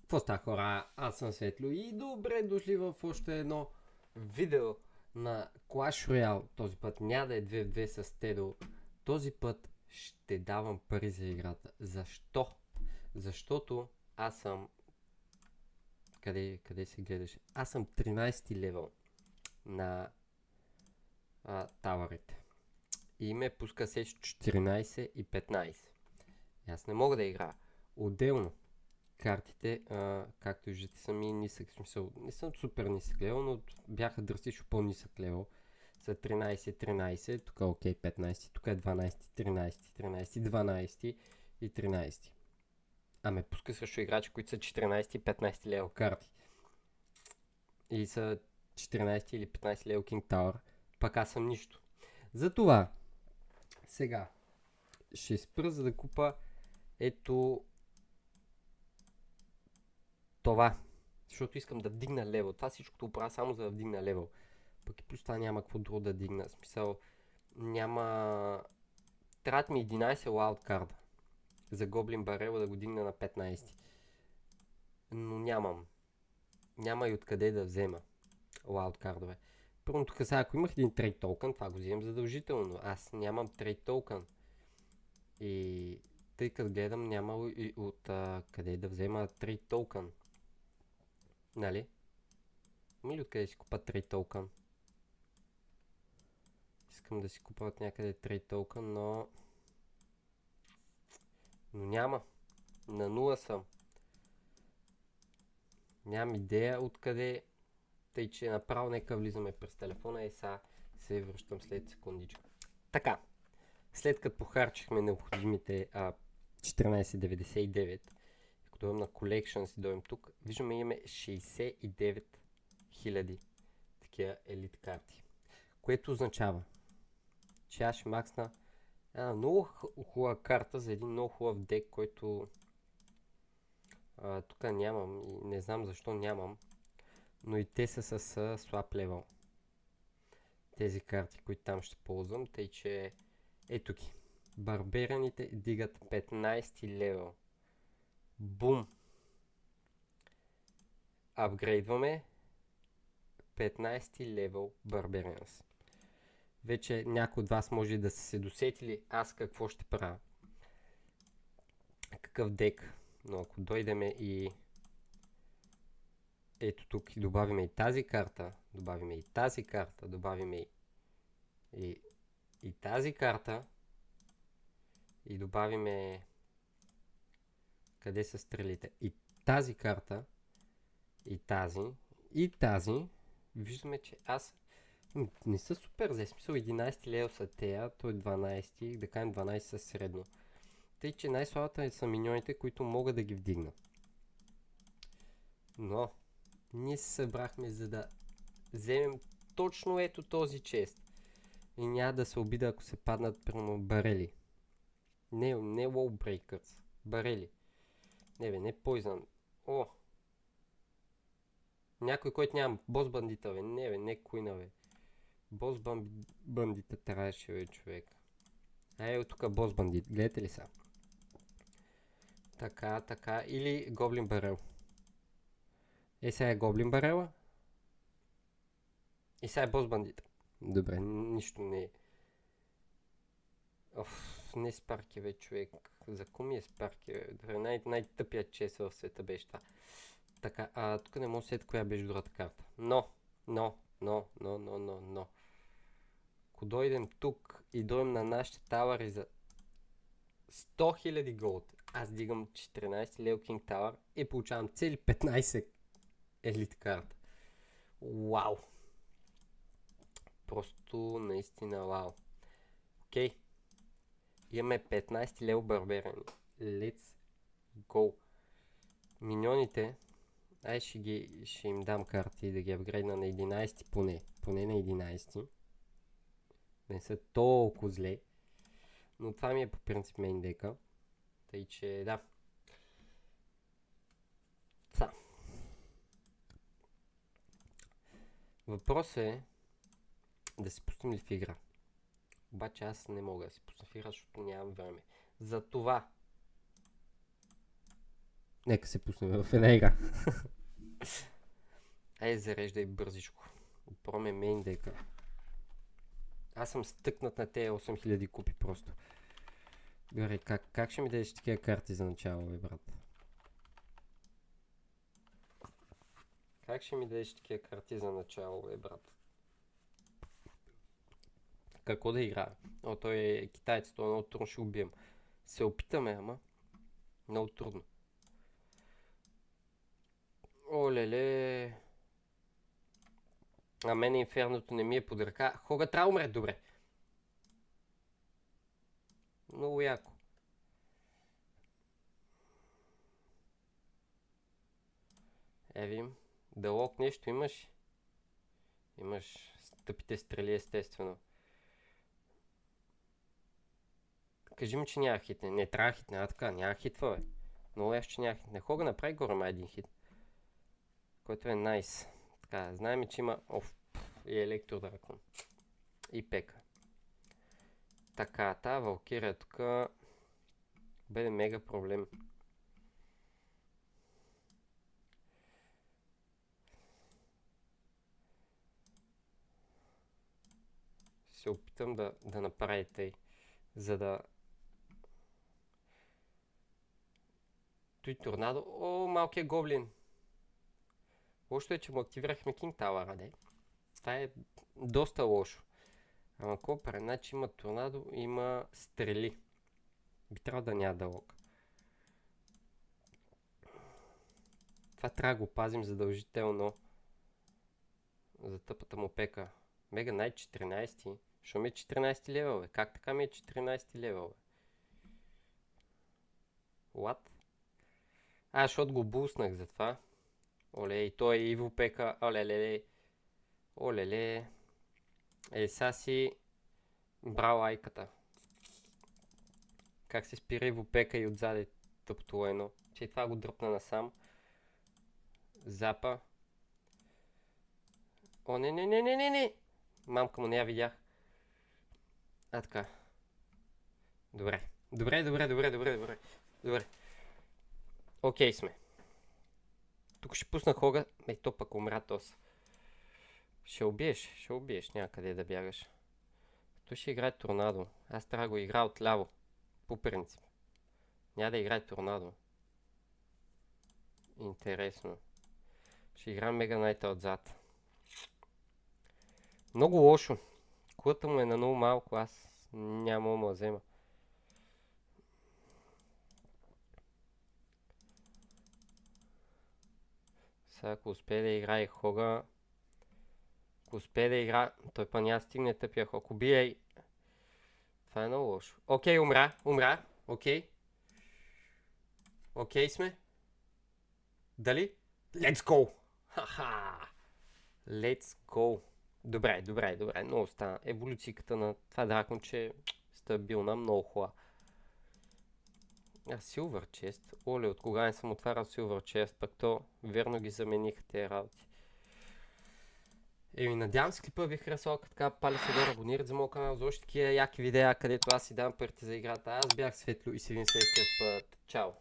Какво става, хора? Аз съм Светло и добре дошли в още едно видео на Clash Royale. Този път няма да е 2 в 2 с Тедо. Този път ще давам пари за играта. Защо? Защото аз съм... Къде се гледаше? Аз съм 13 левел на таварите. И ме пуска се 14 и 15. И аз не мога да играя. Отделно картите, както виждате, са ми нисък, смисъл, не съм супер нисък левел, но бяха драстично по-нисък левел. Са 13, тук е окей 15, тук е 12, 13, 13, 12 и 13. А ме пуска също играчи, които са 14 и 15 левел карти. И са 14 или 15 левел King Tower, пък аз съм нищо. Затова, сега, ще спра за да купа ето това, защото искам да вдигна левел. Това всичкото правя само за да вдигна левел. Пък и плюс това няма какво друго да дигна. В смисъл, няма... Трябват ми 11 лаудкарда за Гоблин Барела да го дигна на 15. Но нямам. Няма и откъде да взема лаудкардове. Първо тук сега, ако имах един трейд токен, това го вземам задължително. Аз нямам трейд токен. И тъй като гледам, няма и от къде да взема трейд токен. Нали? Има ли откъде си купа трейд токен? Искам да си купа от някъде трейд токен, но няма. На нула съм. Нямам идея откъде. Тъй, че направо нека влизаме през телефона и сега се връщам след секундичка. Така. След като похарчихме необходимите 14,99, ако дойдем на Collection си дойдем тук, виждаме имаме 69 000 такива елит карти. Което означава, че аз ще максна една много хубава карта за един много хубав дек, който тук нямам и не знам защо нямам, но и те са с слаб левел. Тези карти, които там ще ползвам, тъй че ето ги. Барбераните дигат 15 левел. Бум! Апгрейдваме 15 левел Барберанс. Вече някой от вас може да са се досетили аз какво ще правя. Какъв дек. Но ако дойдеме и ето тук и добавиме и тази карта, добавиме и тази карта, добавиме и тази карта и добавиме къде са стрелите и тази карта и тази, виждаме, че аз не са супер за смисъл 11 лева са тея, той 12, да кажем 12 са средно. Тъй, че най-слабата са миньоните, които могат да ги вдигна. Но ние се събрахме за да вземем точно ето този чест. И няма да се обида, ако се паднат прямо барели. Не wall breakers, барели. Не бе, не poison. О! Някой, който няма бос бандита, бе. Не бе, не куина, бе. Бос бандита трябваше, бе, човек. Ето тук бос бандит. Гледате ли са? Така. Или гоблин барел. Сега е гоблин барела. И сега е бос бандит. Добре, нищо не е. Не Спарки, бе, човек. За коми е Спарки, бе? Добре, най-тъпият чест в света беше това. Така, тук не мога да сета коя беше другата карта. Но. Ако дойдем тук и дойдем на нашите тавари за 100 000 голд, аз дигам 14 лео King Tower и получавам цели 15 елит карта. Вау! Просто наистина вау. Окей. Имаме 15 лео барберани. Let's go. Миньоните, ще им дам карти да ги апгрейдна на 11 поне. Поне на 11. Не са толкова зле. Но това ми е по принцип мейн дека. Тъй, че да. Въпросът е да се пустим ли в игра. Обаче аз не мога да се пусна в игра, защото нямам време. Затова Нека се пуснем в една игра. Ай, зареждай бързичко. Проме мейн дека. Аз съм стъкнат на тези 8000 купи просто. Добре, как ще ми дадеш такива карти за начало, бе, брат? Как ще ми дадеш такива карти за начало, бе, брат? Какво да играя? О, той е китаец, той е много трудно, ще убием. Се опитаме, ама много трудно. Олеле. А мен инферното не ми е под ръка. Хога трябва да умре, добре. Много яко. Евим. Дълок нещо имаш? Имаш тъпите стрели, естествено. Кажи ми, че няма хитне. Не трябва хитне, а така, няма хитва, бе. Много ясно, че няма хитне. Хога направи горе един хит. Който е найс. Така, знаем, че има и електродракон. И пека. Така, тази Валкирия тук бъде мега проблем. Се опитам да направя тъй, за да... Той торнадо... О, малкият гоблин! Лошото е, че му активирахме Кинг Тауъра, де. Това е доста лошо. Ама какво прави? Значи има торнадо, има стрели. Би трябвало да няма дълъг. Това трябва да го пазим задължително. За тъпата му пека. Мега Найт 14. Що ми е 14 левел, бе? Как така ми е 14 левел, бе? What? Защото го буснах за това. Оле, и той е Иво пека. Оле-ле-ле. Оле-ле. Сега си брал лайката. Как се спира Иво пека и отзаде тъпто лайно. Че и това го дръпна насам. Запа. О, не. Мамка му не я видях. А, така. Добре. Окей сме. Тук ще пусна Хога. То пък умря тос. Ще убиеш. Няма къде да бягаш. Той ще играе торнадо. Аз трябва да го играя отляво. По принцип. Няма да играе торнадо. Интересно. Ще играя Мега Найта отзад. Много лошо. Кулата му е на много малко. Аз няма да взема. Сега ако успее да играе Хога... Ако успее да игра... Той па няма стигне тъпия Хог. Убие. Това е много лошо. Окей, умря. Окей. Окей сме. Дали? Let's go! Ха-ха! Let's go! Добре. Много стана. Еволюцията на това драконче е стабилна, много хубава. Silver Chest. Оле, от кога не съм отварял Silver Chest, пък то верно ги замениха тези работи. Надявам се клипа ви е харесал, като така палец отгоре, абонирайте за моят канал за още такива яки видеа, където аз си давам парите за играта. Аз бях Светло и се видим следващия път. Чао!